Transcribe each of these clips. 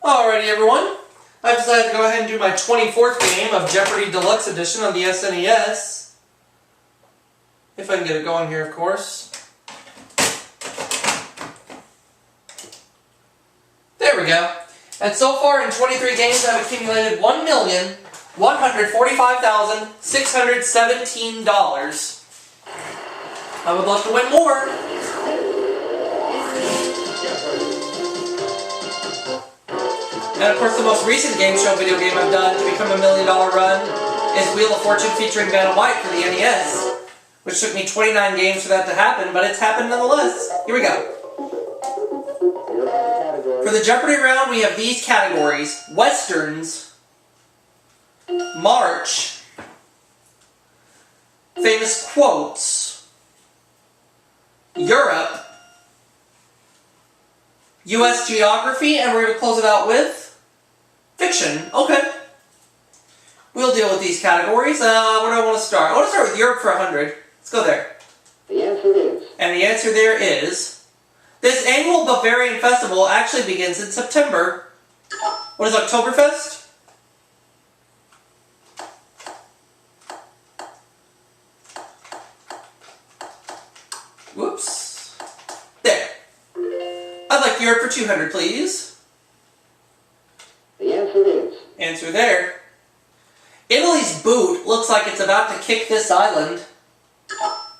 Alrighty everyone, I've decided to go ahead and do my 24th game of Jeopardy Deluxe Edition on the SNES. If I can get it going here, of course. There we go. And so far in 23 games I've accumulated $1,145,617. I would love to win more. And of course the most recent game show video game I've done to become a $1 million run is Wheel of Fortune featuring Vanna White for the NES, which took me 29 games for that to happen, but it's happened nonetheless. Here we go. For the Jeopardy round we have these categories: Westerns, March, Famous Quotes, Europe, U.S. Geography, and we're going to close it out with Fiction. Okay. We'll deal with these categories. Where do I want to start? I want to start with Europe for 100. Let's go there. The answer is... And the answer there is... This annual Bavarian festival actually begins in September. What is Oktoberfest? Whoops. There. I'd like Europe for 200, please. The answer is... Answer there. Italy's boot looks like it's about to kick this island.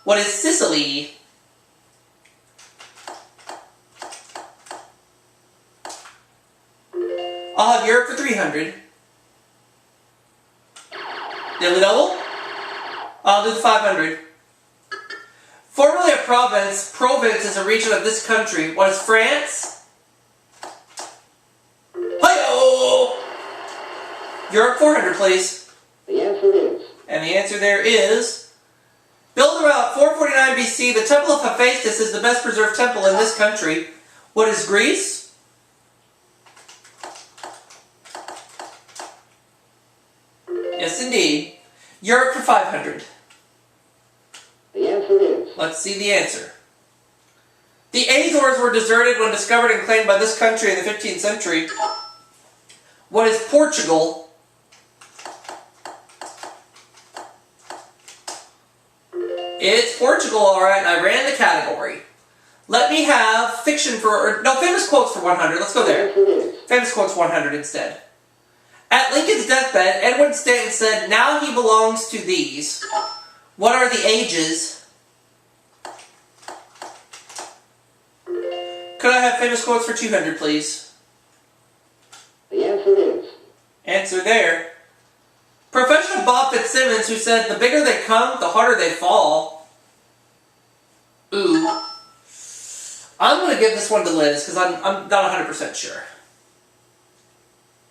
What is Sicily? I'll have Europe for 300. Dilly double? I'll do the 500. Formerly a province, Provence is a region of this country. What is France? Hi-yo! Europe 400, please. The answer is... And the answer there is... Built around 449 BC, the Temple of Hephaestus is the best preserved temple in this country. What is Greece? Yes, indeed. Europe for 500. The answer is... Let's see the answer. The Azores were deserted when discovered and claimed by this country in the 15th century. What is Portugal? It's Portugal, alright, and I ran the category. Let me have fiction for... no, famous quotes for 100. Let's go there. Famous quotes 100 instead. At Lincoln's deathbed, Edward Stanton said, "Now he belongs to these." What are the ages? Could I have famous quotes for 200, please? The answer is... Answer there. Professional Bob Fitzsimmons, who said, "The bigger they come, the harder they fall." Ooh. I'm going to give this one to Liz, because I'm not 100% sure.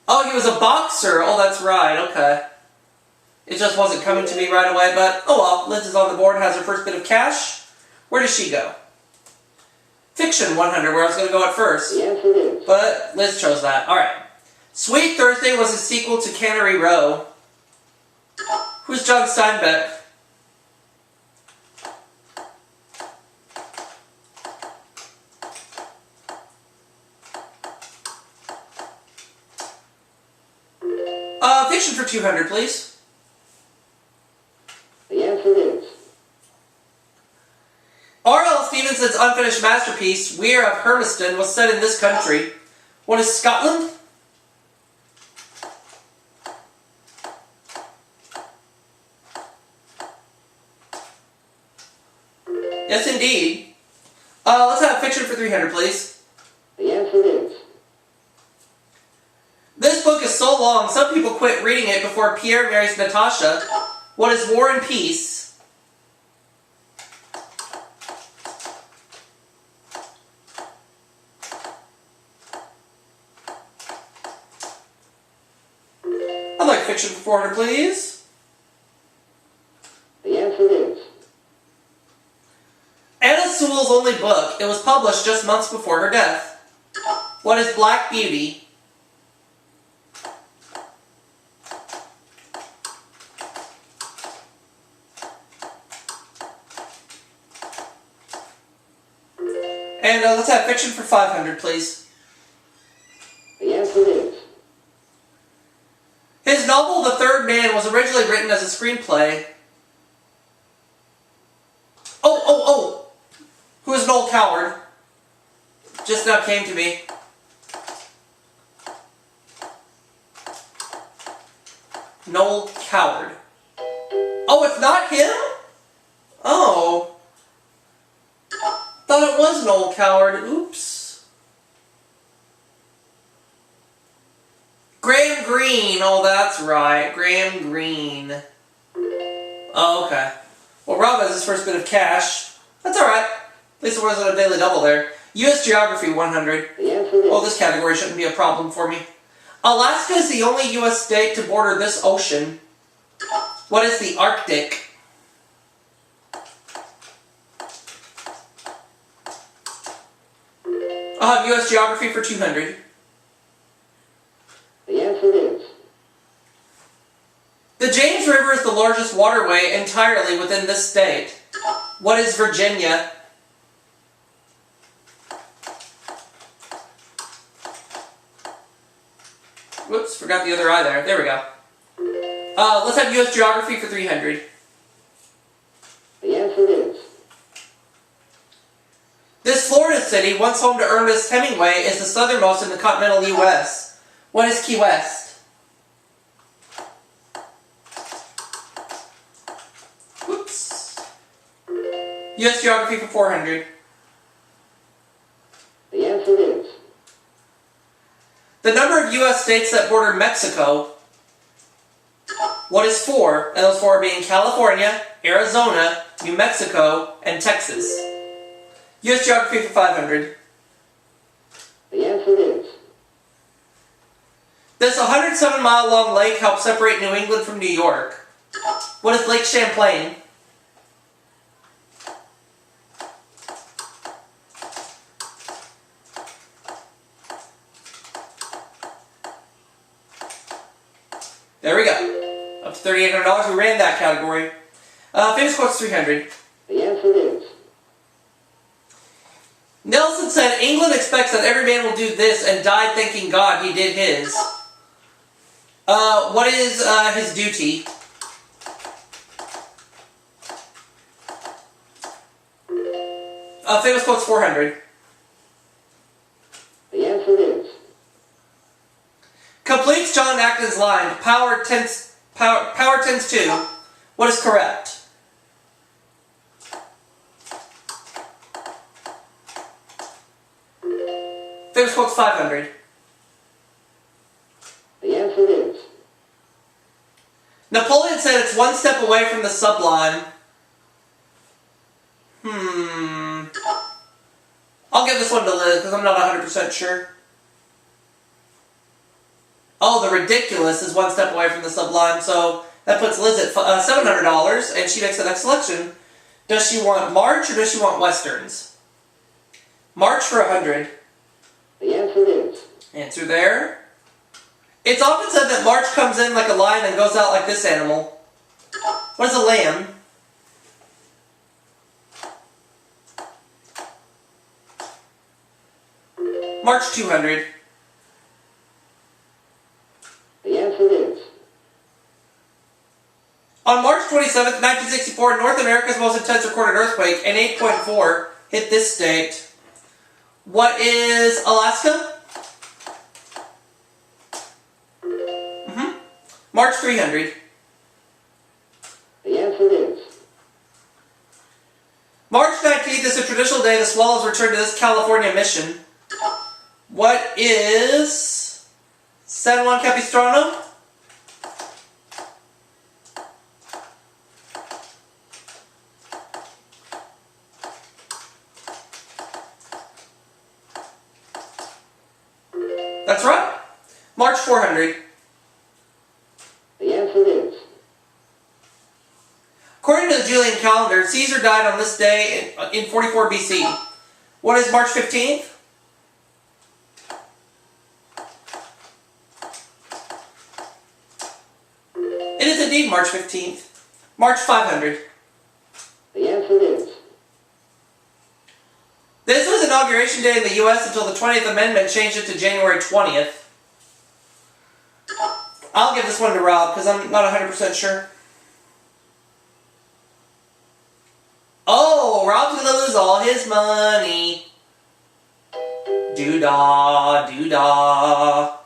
Oh, he was a boxer. Oh, that's right. Okay. It just wasn't coming to me right away, but oh well. Liz is on the board and has her first bit of cash. Where does she go? Fiction 100, where I was going to go at first. The answer is... But Liz chose that. Alright. Sweet Thursday was a sequel to Cannery Row. Who's John Steinbeck? Fiction for 200, please. The answer is... R.L. Stevenson's unfinished masterpiece, Weir of Hermiston, was set in this country. What is Scotland? Yes, indeed. Let's have fiction for 300, please. The answer is... This book is so long, some people quit reading it before Pierre marries Natasha. What is War and Peace? I'd like fiction for 400, please. The answer is... Anna Sewell's only book. It was published just months before her death. What is Black Beauty? And let's have fiction for 500, please. The answer is. His novel, The Third Man, was originally written as a screenplay. Oh! Who is Noel Coward? Just now came to me. Noel Coward. Oh, it's not him? Oh. Thought it was Noel Coward. Oops. Graham Greene. Oh, that's right. Graham Greene. Oh, okay. Well, Rob has his first bit of cash. That's alright. At least it wasn't a daily double there. U.S. Geography 100. The answer is. Oh, this category shouldn't be a problem for me. Alaska is the only U.S. state to border this ocean. What is the Arctic? I'll have U.S. Geography for 200. The answer is. The James River is the largest waterway entirely within this state. What is Virginia? Whoops, forgot the other I there. There we go. Let's have U.S. Geography for 300. The answer is. This Florida city, once home to Ernest Hemingway, is the southernmost in the continental U.S. What is Key West? Whoops. U.S. Geography for 400. The answer is. The number of U.S. states that border Mexico. What is 4? And those 4 being California, Arizona, New Mexico, and Texas. U.S. Geography for 500. The answer is. This 107-mile-long lake helps separate New England from New York. What is Lake Champlain? There we go. Up to $3,800. We ran that category. Famous quotes 300. The answer is. Nelson said, England expects that every man will do this and died thanking God he did his. What is his duty? Famous quotes 400. The answer is. Completes John Acton's line, power tends to. What is correct? Famous quotes 500. The answer is. Napoleon said it's one step away from the sublime. I'll give this one to Liz because I'm not 100% sure. Oh, the ridiculous is one step away from the sublime, so that puts Liz at $700, and she makes the next selection. Does she want March or does she want Westerns? March for 100. The answer is. Answer there. It's often said that March comes in like a lion and goes out like this animal. What is a lamb? March 200. The answer is. On March 27th, 1964, North America's most intense recorded earthquake, an 8.4, hit this state. What is Alaska? March 300. The answer is. March 19th is a traditional day the Swallows return to this California mission. What is San Juan Capistrano? That's right. March 400. The answer is. According to the Julian calendar, Caesar died on this day in 44 BC. What is March 15th? It is indeed March 15th. March 500. The answer is. This was Inauguration Day in the U.S. until the 20th Amendment changed it to January 20th. I'll give this one to Rob because I'm not 100% sure. Oh, Rob's gonna lose all his money. Doo-dah, doo-dah.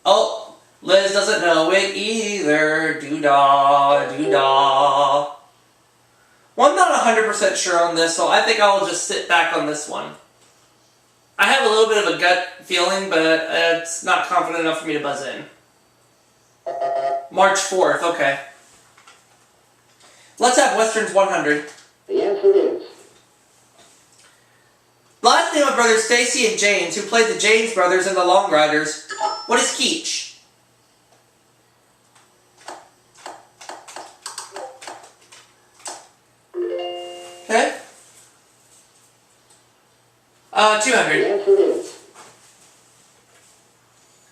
Oh, Liz doesn't know it either. Doo-dah, doo-dah. Well, I'm not 100% sure on this, so I think I'll just sit back on this one. I have a little bit of a gut feeling, but it's not confident enough for me to buzz in. March 4th, okay. Let's have Westerns 100. The answer is. Last name of brothers Stacy and James, who played the James brothers in the Long Riders. What is Keach? Okay. 200. The answer is.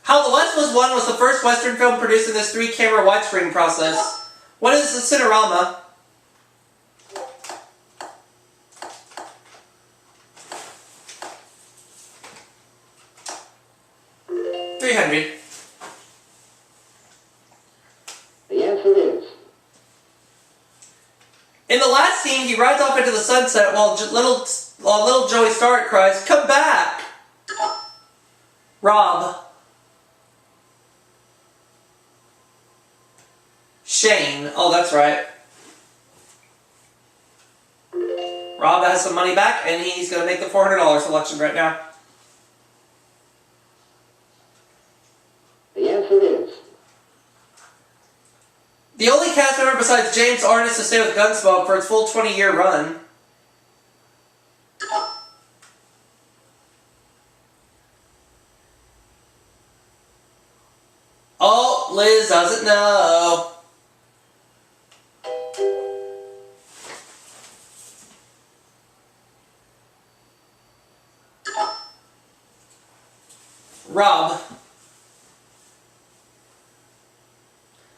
How the West Was Won was the first Western film produced in this 3-camera widescreen process. What is the Cinerama? $300. The answer is. In the last scene, he rides off into the sunset while little Joey Stark cries, "Come back!" Rob. Shane. Oh, that's right. Rob has some money back, and he's going to make the $400 selection right now. The answer is. The only cast member besides James Arness to stay with Gunsmoke for its full 20-year run. Oh, Liz doesn't know. Rob.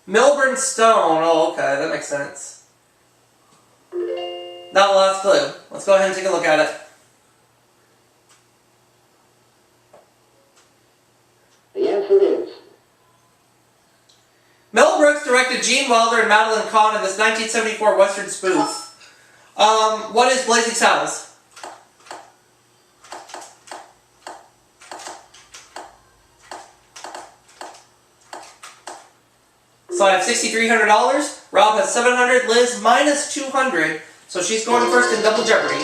Milburn Stone. Oh, okay, that makes sense. Not the last clue. Let's go ahead and take a look at it. The answer is. Mel Brooks directed Gene Wilder and Madeline Kahn in this 1974 Western spoof. What is Blazing Saddles? So I have $6,300. Rob has $700. Liz minus $200. So she's going first in Double Jeopardy.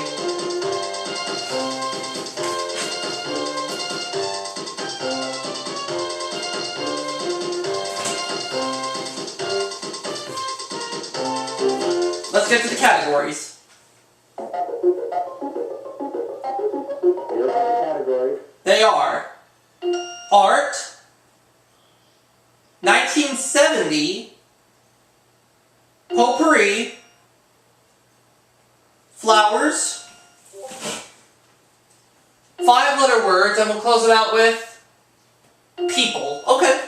Let's get to the categories. Here's the category. They are Art, 1970, Potpourri, Flowers, 5-letter words, and we'll close it out with People. Okay.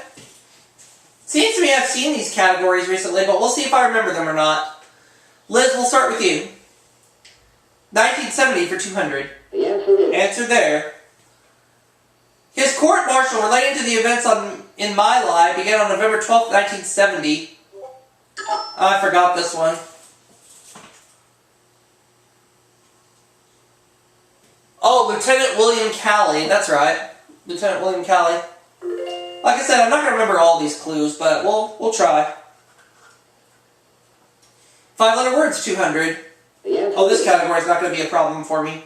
Seems to me I've seen these categories recently, but we'll see if I remember them or not. Liz, we'll start with you. 1970 for 200. The answer is. Answer there. His court-martial relating to the events in My Lai began on November 12th, 1970. I forgot this one. Oh, Lieutenant William Calley. That's right. Lieutenant William Calley. Like I said, I'm not going to remember all these clues, but we'll try. 5-letter words, 200. The answer Oh, this is. category is not going to be a problem for me.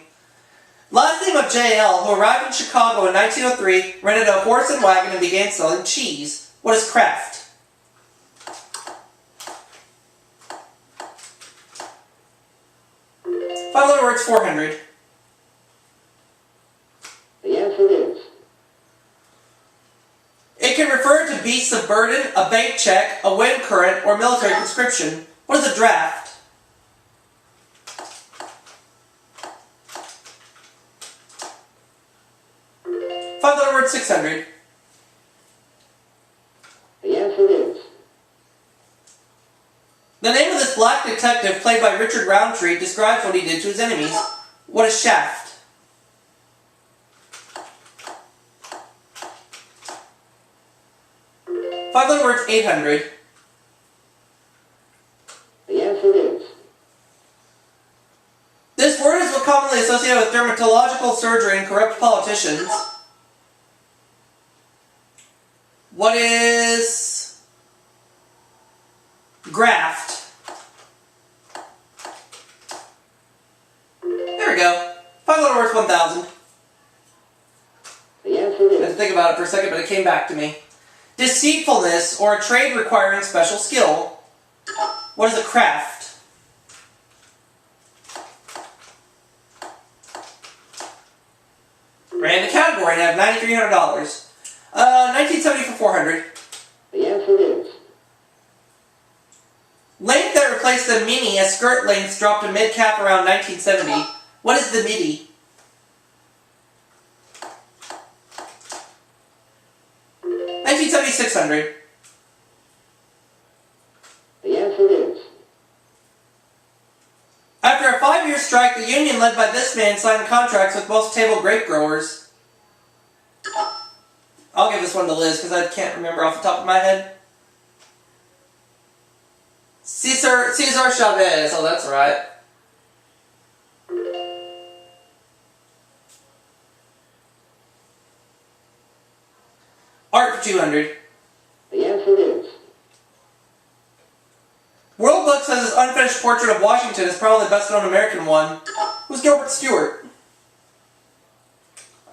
Last name of JL, who arrived in Chicago in 1903, rented a horse and wagon and began selling cheese. What is Kraft? Five-letter words, 400. The answer is. It can refer to beasts of burden, a bank check, a wind current, or military conscription. What is a draft? Five-letter word, 600. The answer is. The name of this black detective, played by Richard Roundtree, describes what he did to his enemies. What is shaft? Five-letter words, 800. The answer is. This word is commonly associated with dermatological surgery and corrupt politicians. What is graft? There we go. Five-letter words, 1,000. The answer I had to is. think about it for a second, but it came back to me. Deceitfulness, or a trade requiring special skill. What is a craft? Ran the category and I have $9,300. 1970 for 400. The answer is. Length that replaced the mini as skirt lengths dropped to mid-cap around 1970. What is the midi? $600. The answer is. After a 5-year strike, the union led by this man signed contracts with most table grape growers. I'll give this one to Liz because I can't remember off the top of my head. Cesar Chavez. Oh, that's right. Art for 200. The answer is. World Book says his unfinished portrait of Washington is probably the best known American one. Who's Gilbert Stuart?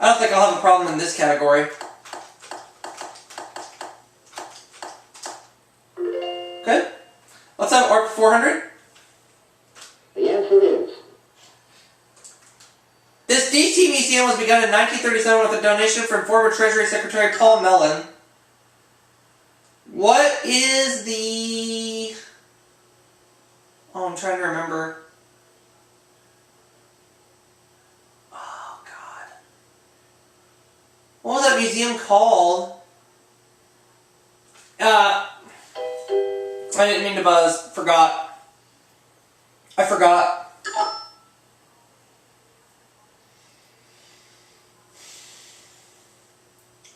I don't think I'll have a problem in this category. Okay. Let's have art for 400. The answer is. This DC museum was begun in 1937 with a donation from former Treasury Secretary Paul Mellon. What is the... Oh, I'm trying to remember. Oh, God. What was that museum called? I didn't mean to buzz. Forgot. I forgot.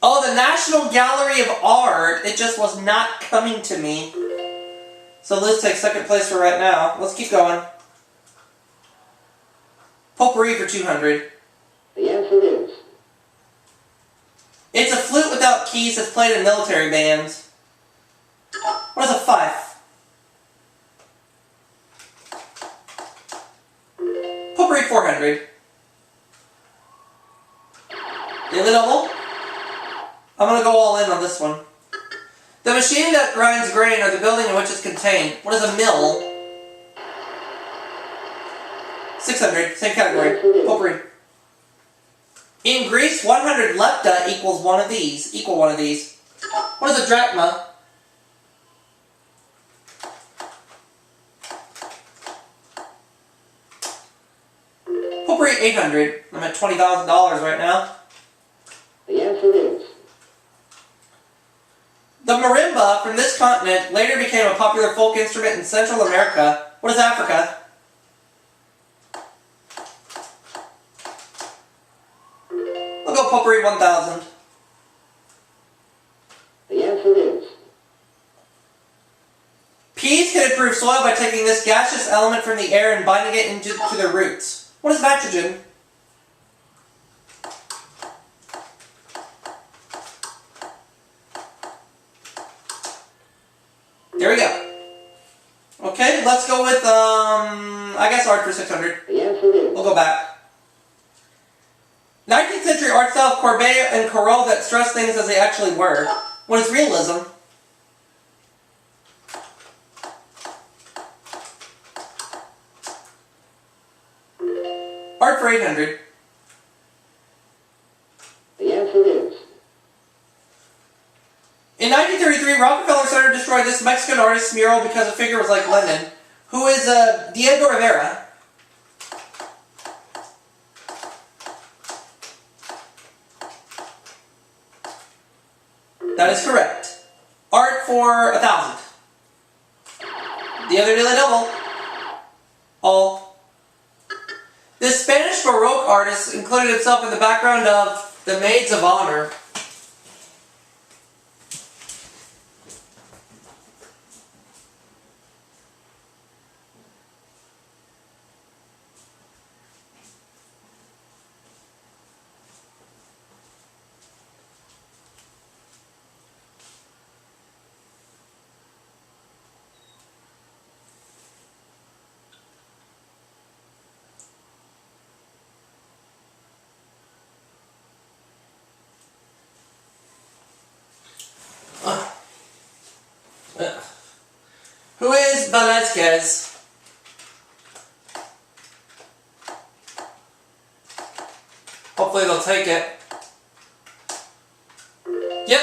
Oh, the National Gallery of Art. It just was not coming to me. So Liz takes second place for right now. Let's keep going. Potpourri for 200. The answer is. It's a flute without keys that's played in military bands. What is a fife? Potpourri 400. Daily double? I'm going to go all in on this one. The machine that grinds grain or the building in which it's contained. What is a mill? 600. Same category. Potpourri. In Greece, 100 lepta equals one of these. Equal one of these. What is a drachma? Potpourri 800. I'm at $20,000 right now. The answer is. The marimba from this continent later became a popular folk instrument in Central America. What is Africa? We'll go potpourri 1,000. The answer is. Peas can improve soil by taking this gaseous element from the air and binding it into their roots. What is nitrogen? There we go. Okay, let's go with, I guess art for 600. The answer is. We'll go back. 19th century art style of Courbet and Corot that stress things as they actually were. What is realism? Art for 800. The answer is. In 1933, Rockefeller Center destroyed this Mexican artist's mural because the figure was like Lenin. Who is Diego Rivera? That is correct. Art for 1,000. The other daily double. All. This Spanish artist included himself in the background of The Maids of Honor. Who is Velasquez? Hopefully they'll take it. Yep.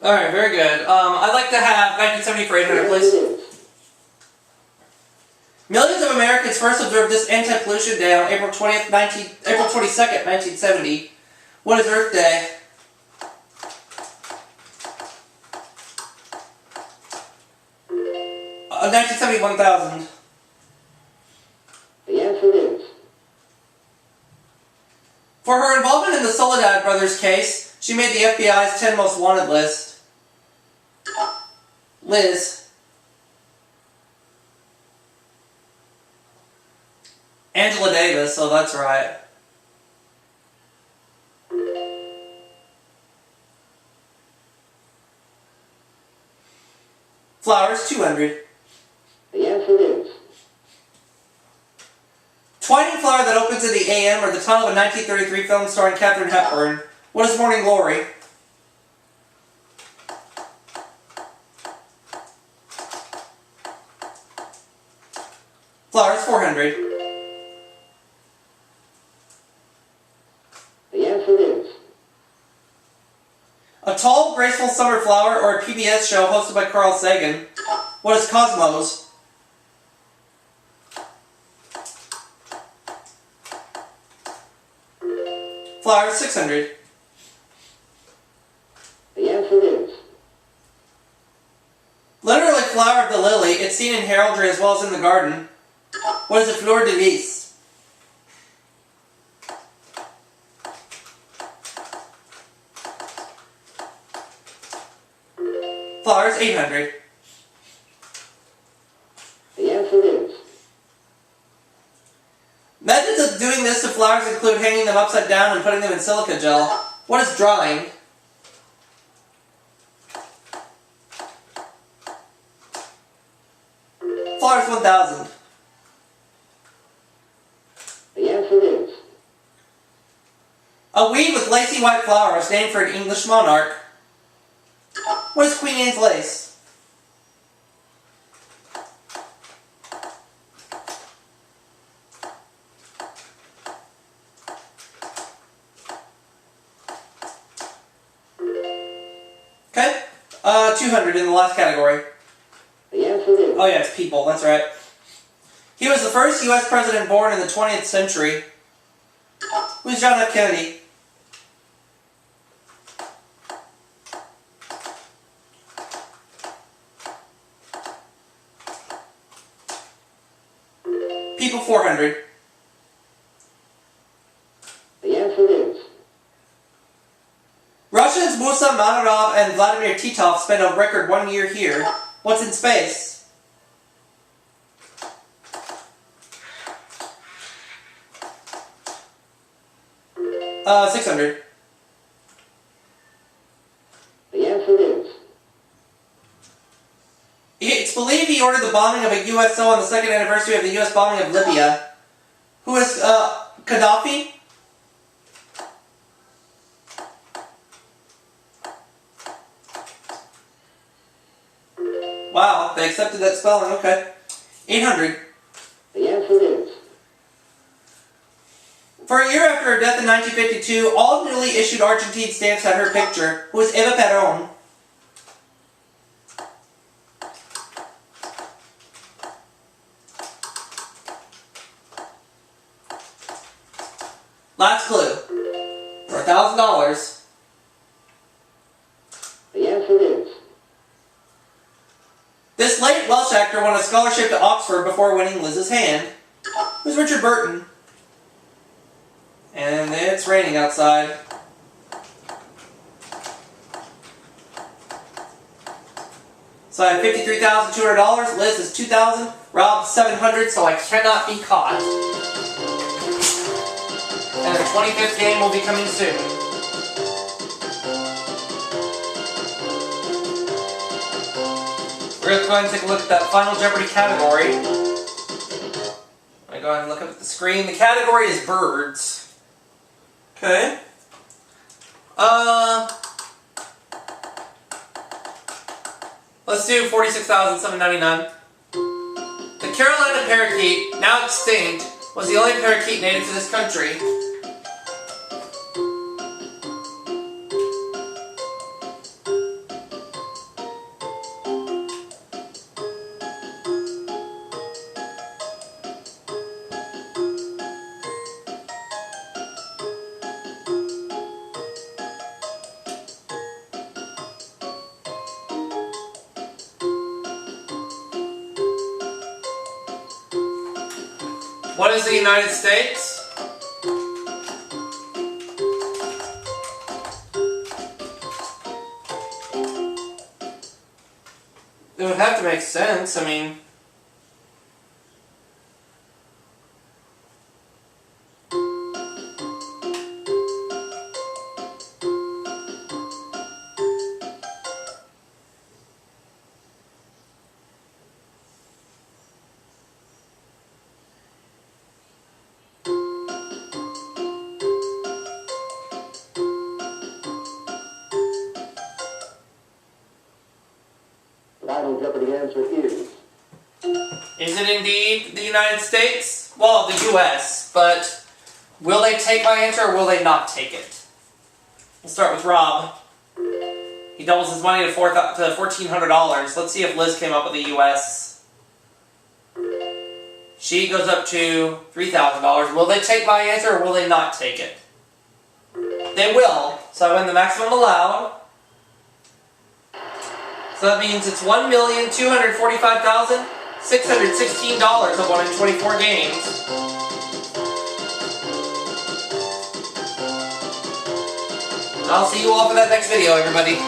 Alright, very good. I'd like to have 1970 for 800, please. Millions of Americans first observed this anti-pollution day on April 22nd, 1970. What is Earth Day? Uh, 1970, 1000. The answer is For her involvement in the Soledad brothers case, she made the FBI's 10 most wanted list. Liz. Angela Davis, so that's right. Flowers, 200. the answer is Twining flower that opens in the AM, or the title of a 1933 film starring Katharine Hepburn. What is Morning Glory? Flowers, 400. the answer is A tall, graceful summer flower, or a PBS show hosted by Carl Sagan. What is Cosmos? Flowers, 600. the answer is Literally flower of the lily, it's seen in heraldry as well as in the garden. What is a fleur de lis? Flowers, 800. the answer is Methods of doing this to flowers include hanging them upside down and putting them in silica gel. What is drying? Flowers, 1000. the answer is A weed with lacy white flowers named for an English monarch. What is Queen Anne's lace? Okay, 200 in the last category. the answer is Oh yeah, it's people, that's right. He was the first U.S. president born in the 20th century. Who's John F. Kennedy? People, 400. the answer is Russians Musa Manarov and Vladimir Titov spent a record 1 year here. What's in space? Uh, 600. the answer is It's believed he ordered the bombing of a USO on the second anniversary of the US bombing of Libya. Who is, Gaddafi? Wow, they accepted that spelling, okay. 800. the answer is For a year after her death in 1952, all newly issued Argentine stamps had her picture. Who is Eva Perón? Last clue. For $1,000. the answer is This late Welsh actor won a scholarship to Oxford before winning Liz's hand. Who's Richard Burton? And it's raining outside. So I have $53,200. Liz is $2,000. Rob $700. So I cannot be caught. And the 25th game will be coming soon. We're going to go ahead and take a look at that final Jeopardy category. I'm going to go ahead and look up at the screen. The category is birds. Okay. Let's do $46,799. The Carolina parakeet, now extinct, was the only parakeet native to this country. What is the United States? It would have to make sense, I mean... Final Jeopardy answer is... Is it indeed the United States? Well, the U.S., but will they take my answer or will they not take it? We'll start with Rob. He doubles his money to $1,400. Let's see if Liz came up with the U.S. She goes up to $3,000. Will they take my answer or will they not take it? They will, so I win the maximum allowed. So that means it's $1,245,616 I've won in 24 games. And I'll see you all for that next video, everybody.